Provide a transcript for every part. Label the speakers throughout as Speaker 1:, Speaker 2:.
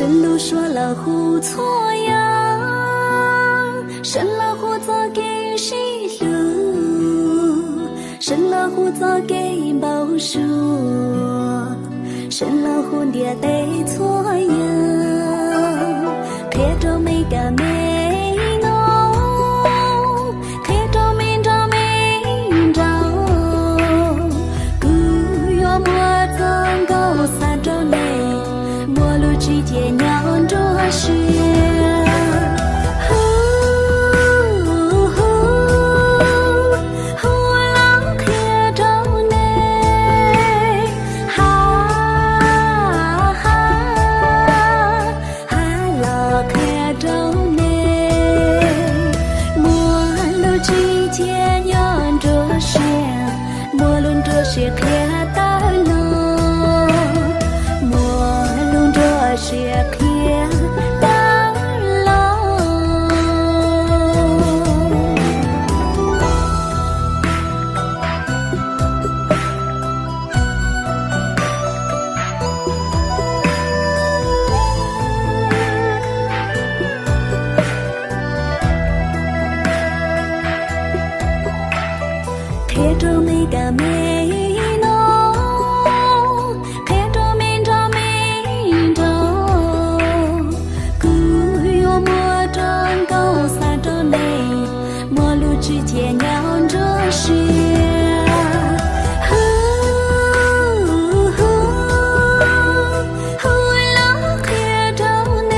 Speaker 1: 神路说了胡错呀，神了胡做给谁路？神了胡做给报数，神了胡爹得错呀，看着每个美哦，看着明着明着，古月莫曾高三着内。只见娘着雪，我老看着你，老看着你，莫路只见娘着雪，莫论着雪看到了。雪看到了，看着每个美。只见娘着雪，老看着你，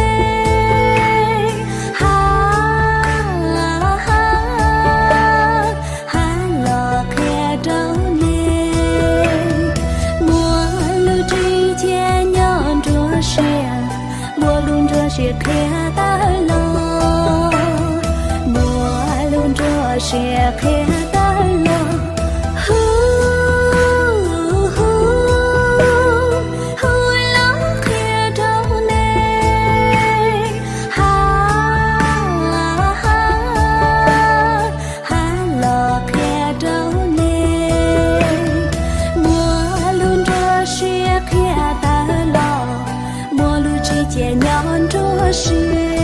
Speaker 1: 老看着你，我路只见娘着雪，我路着雪看到了。雪看到了，老看着你，老看着你，我路着雪看到了，我路只见娘着雪。